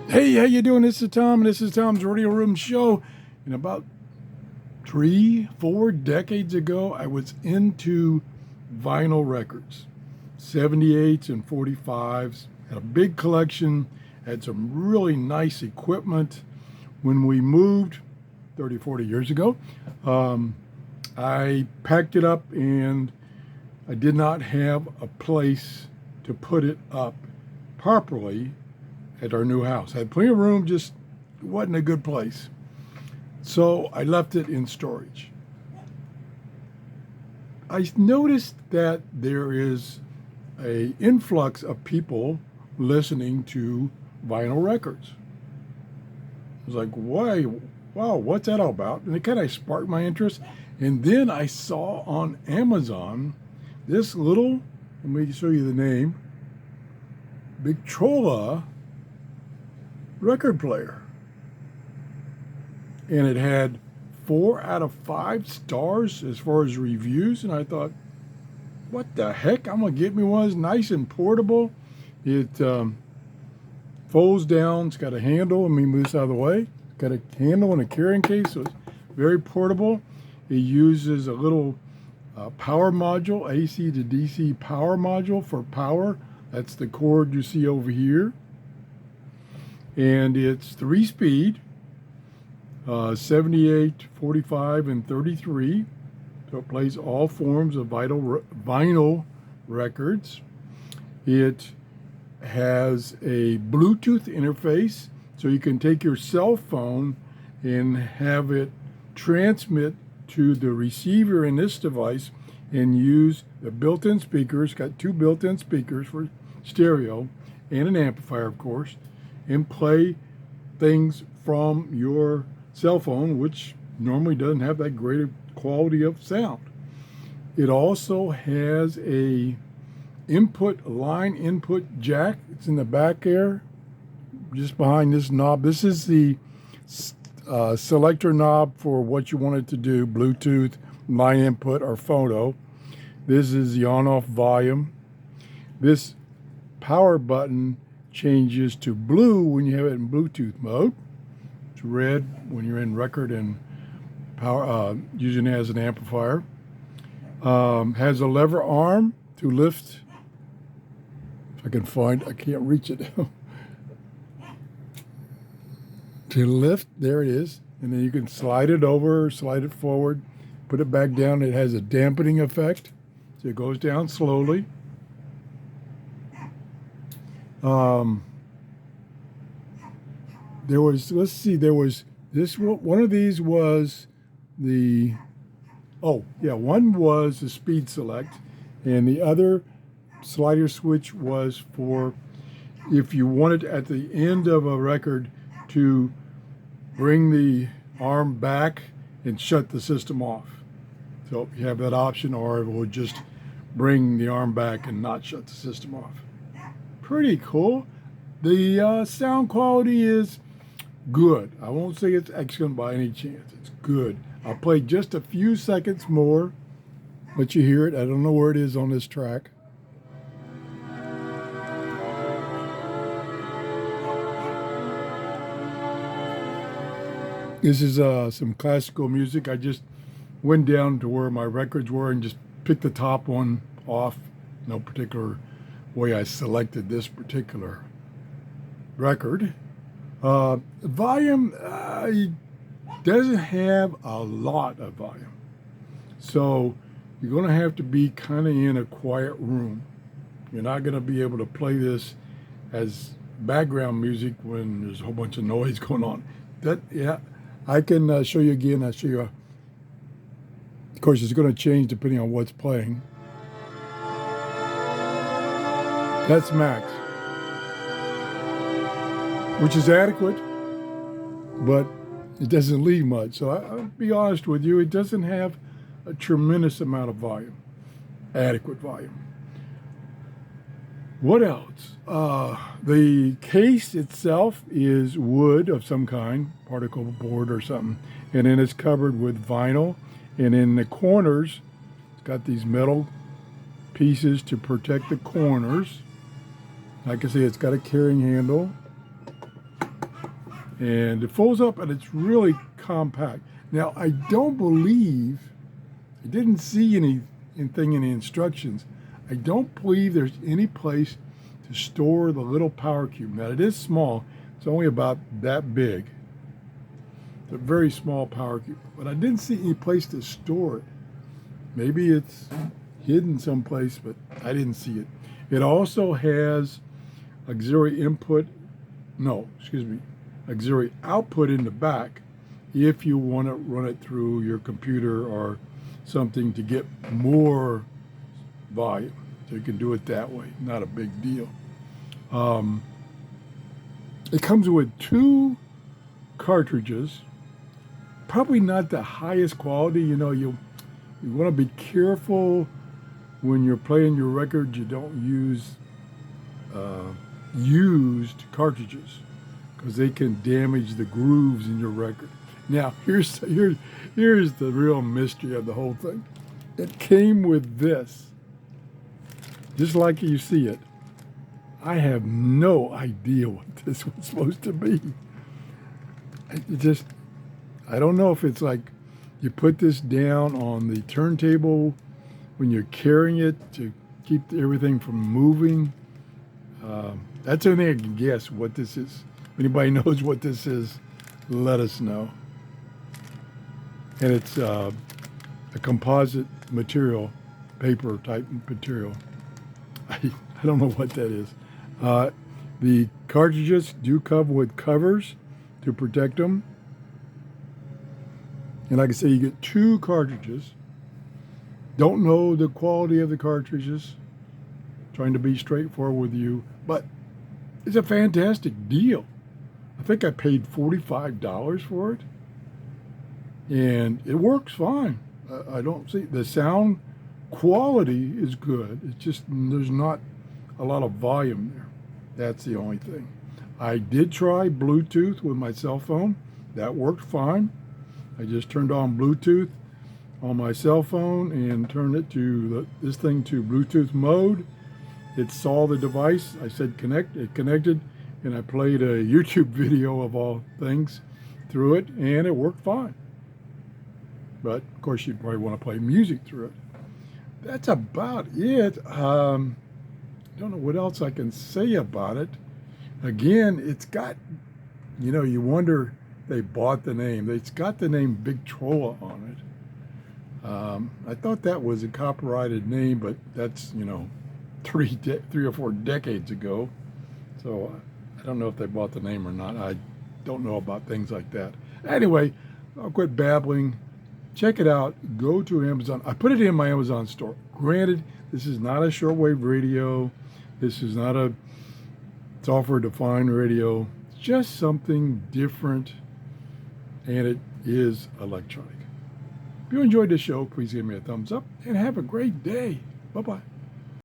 Hey, how you doing? This is Tom, and this is Tom's Radio Room Show. And about 3-4 decades ago, I was into vinyl records, 78s and 45s. Had a big collection, had some really nice equipment. When we moved 30, 40 years ago, I packed it up and I did not have a place to put it up properly at our new house. I had plenty of room, just wasn't a good place. So I left it in storage. I noticed that there is a influx of people listening to vinyl records. I was like, why? Wow, what's that all about? And it kind of sparked my interest. And then I saw on Amazon this little, let me show you the name, Victrola record player. And it had 4 out of 5 stars as far as reviews. And I thought, what the heck? I'm going to get me one. It's nice and portable. It folds down. It's got a handle. Let me move this out of the way. Got a handle and a carrying case, so it's very portable. It uses a little power module, AC to DC power module for power. That's the cord you see over here. And it's 3-speed, 78, 45, and 33. So it plays all forms of vinyl records. It has a Bluetooth interface, so you can take your cell phone and have it transmit to the receiver in this device and use the built-in speakers. Got 2 built-in speakers for stereo and an amplifier, of course, and play things from your cell phone, which normally doesn't have that great a quality of sound. It also has a line input jack. It's in the back there, just behind this knob. This is the selector knob for what you want it to do, Bluetooth, line input, or photo. This is the on-off volume. This power button changes to blue when you have it in Bluetooth mode. It's red when you're in record and power, using it as an amplifier. Has a lever arm to lift. If I can find, I can't reach it. To lift, there it is. And then you can slide it over, slide it forward, put it back down. It has a dampening effect, so it goes down slowly. There was, let's see, there was this one of these was the, oh yeah, one was the speed select, and the other slider switch was for if you wanted at the end of a record to bring the arm back and shut the system off. So you have that option, or it will just bring the arm back and not shut the system off. Pretty cool. The sound quality is good. I won't say it's excellent by any chance. It's good. I'll play just a few seconds more, let you hear it. I don't know where it is on this track. This is some classical music. I just went down to where my records were and just picked the top one off. No particular way I selected this particular record. Volume doesn't have a lot of volume, so you're going to have to be kind of in a quiet room. You're not going to be able to play this as background music when there's a whole bunch of noise going on. Yeah, I can show you again. I'll show you. Of course, it's going to change depending on what's playing. That's max, which is adequate, but it doesn't leave much. So I'll be honest with you, it doesn't have a tremendous amount of volume, adequate volume. What else? The case itself is wood of some kind, particle board or something, and then it's covered with vinyl. And in the corners, it's got these metal pieces to protect the corners. Like I say, it's got a carrying handle. and it folds up and it's really compact. Now, I didn't see anything in the instructions. I don't believe there's any place to store the little power cube. Now, it is small. It's only about that big. It's a very small power cube, but I didn't see any place to store it. Maybe it's hidden someplace, but I didn't see it. It also has auxiliary auxiliary output in the back if you want to run it through your computer or something to get more volume. So you can do it that way, not a big deal. It comes with 2 cartridges, probably not the highest quality. You want to be careful when you're playing your records. You don't use used cartridges because they can damage the grooves in your record. Now, here's the real mystery of the whole thing. It came with this, just like you see it. I have no idea what this was supposed to be. I don't know if it's like you put this down on the turntable when you're carrying it to keep everything from moving. That's the only thing I can guess what this is. If anybody knows what this is, let us know. And it's a composite material, paper type material. I don't know what that is. The cartridges do come with covers to protect them. And like I say, you get 2 cartridges. Don't know the quality of the cartridges. Trying to be straightforward with you, but it's a fantastic deal. I think I paid $45 for it, and it works fine. I don't see the sound quality is good. It's just there's not a lot of volume there. That's the only thing. I did try Bluetooth with my cell phone. That worked fine. I just turned on Bluetooth on my cell phone and turned it to this thing to Bluetooth mode. It saw the device. I said connect. It connected, and I played a YouTube video of all things through it, and it worked fine. But of course, you'd probably want to play music through it. That's about it. I don't know what else I can say about it. Again, it's got, you wonder they bought the name. It's got the name Victrola on it. I thought that was a copyrighted name, but that's, 3 or 4 decades ago. So I don't know if they bought the name or not. I don't know about things like that. Anyway, I'll quit babbling. Check it out. Go to Amazon. I put it in my Amazon store. Granted, this is not a shortwave radio. This is not a software-defined radio. It's just something different, and it is electronic. If you enjoyed the show, please give me a thumbs up and have a great day. Bye-bye.